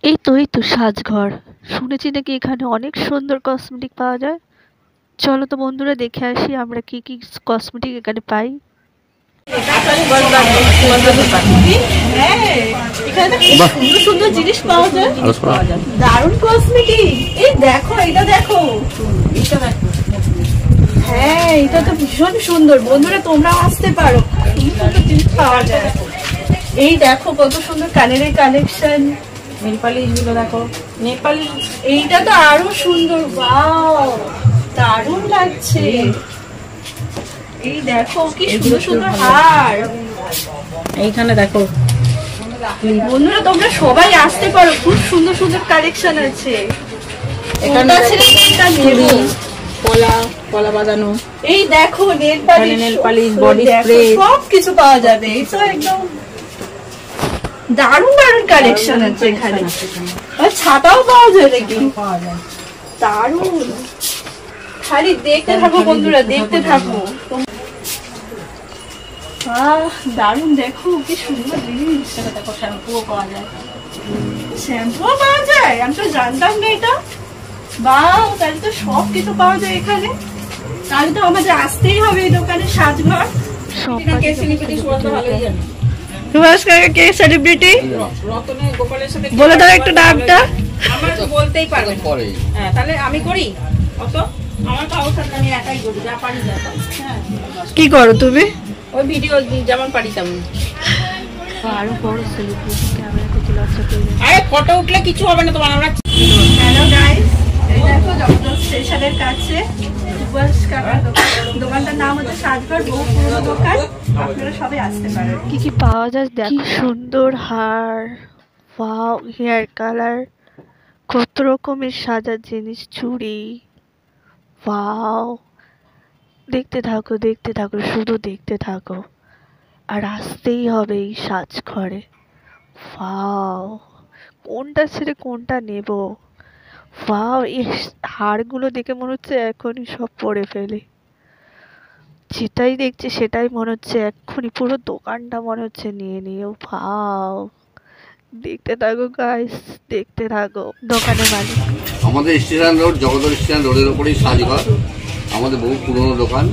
এই তো সাজঘর। শুনেছি নাকি এখানে অনেক সুন্দর কসমেটিক পাওয়া যায়। চলো তো বন্ধুরা দেখে আসি আমরা কি কি কসমেটিক এখানে পাই। সুন্দর সুন্দর জিনিস পাওয়া যায়, দারুণ কসমেটিক। এই দেখো, এটা দেখো, হ্যাঁ এটা তো ভীষণ সুন্দর। বন্ধুরা তোমরাও আসতে পারো, খুব সুন্দর জিনিস পাওয়া যায়। এই দেখো কত সুন্দর কানের কালেকশন, নেল পালিশ গুলো দেখো, নেল পালিশ এইটা তো আরো সুন্দর, ওয়াও দারুণ লাগছে। এই দেখো কি সুন্দর সুন্দর হার, এইখানে দেখো। বন্ধুরা তোমরা সবাই আসতে পারো, খুব সুন্দর সুন্দর কালেকশন আছে। এখানে কলা কলা বাঁধানো, এই দেখো nail polish, nail polish, body spray সব কিছু পাওয়া যাবে। এই তো একদম দারুণ দারুণ কালেকশন আছে এখানে। আর ছাতাও পাওয়া যায় নাকি, দারুণ। খালি দেখতে থাকো বন্ধুরা, দেখতে থাকো। দারুণ, দেখো কি সুন্দর জিনিস। দেখো শ্যাম্পুও পাওয়া যায়, শ্যাম্পুও পাওয়া যায়, আমি তো জানতাম না এটা। বাহ, তাহলে তো সব কিছু পাওয়া যায় এখানে। তাহলে তো আমাদের আসতেই হবে এই দোকানে, সাজঘর। কে সেলিব্রিটি বলে দাও একটু নামটা। আমার তো বলতেই পারবে পরে। হ্যাঁ তাহলে আমি করি, অত আমার তো অবসর আমি একাই করি, যা পারি যা পারি। হ্যাঁ কি করো তুমি? ওই ভিডিও যেমন পারি তেমন। আরো বড় সেলিব্রিটি ক্যামেরাতে চলে আসছে। আরে ফটো উঠলে কিছু হবে না তোমার। আমরা হ্যালো গাইস, এই দেখো জগদল স্টেশনের কাছে সুভাষ কাকার দোকান। দোকানটার নাম হচ্ছে সাজঘর, বহু পুরনো দোকান। আপনারা সবাই আসতে পারেন। কি কি পাওয়া যায় দেখো। কি সুন্দর হার, ওয়াও, হেয়ার কালার, কত রকমের সাজার জিনিস, চুড়ি, ওয়াও। দেখতে থাকো দেখতে থাকো, শুধু দেখতে থাকো। আর আসতেই হবে এই সাজঘরে। ওয়াও, কোনটা ছেড়ে কোনটা নেব। ওয়াও, এই হারগুলো দেখে মনে হচ্ছে এখনই সব পরে ফেলি। যেটাই দেখছি সেটাই মনে হচ্ছে এক্ষুনি পুরো দোকানটা মনে হচ্ছে নিয়ে নিও। ভাও, দেখতে থাকো গাইস, দেখতে থাকো। দোকানের মালিক আমাদের স্টেশন রোড, জগদল স্টেশন রোডের উপরেই সাজঘর। আমাদের বহু পুরনো দোকান।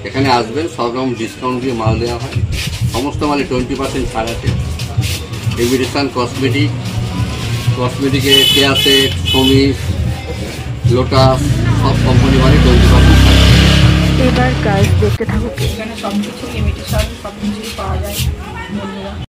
এখানে আসবেন, সব রকম ডিসকাউন্ট দিয়ে মাল দেওয়া হয়। সমস্ত মালে 20% ছাড় আছে। ইমিটেশন কসমেটিক, কসমেটিকে কেয়ারটেক, সমিস, লোটাস, সব কোম্পানি মালে 20% ছাড়। এবার গাইস দেখতে থাকো। এখানে সবকিছু ইমিটেশন সবকিছুই পাওয়া যায় বন্ধুরা।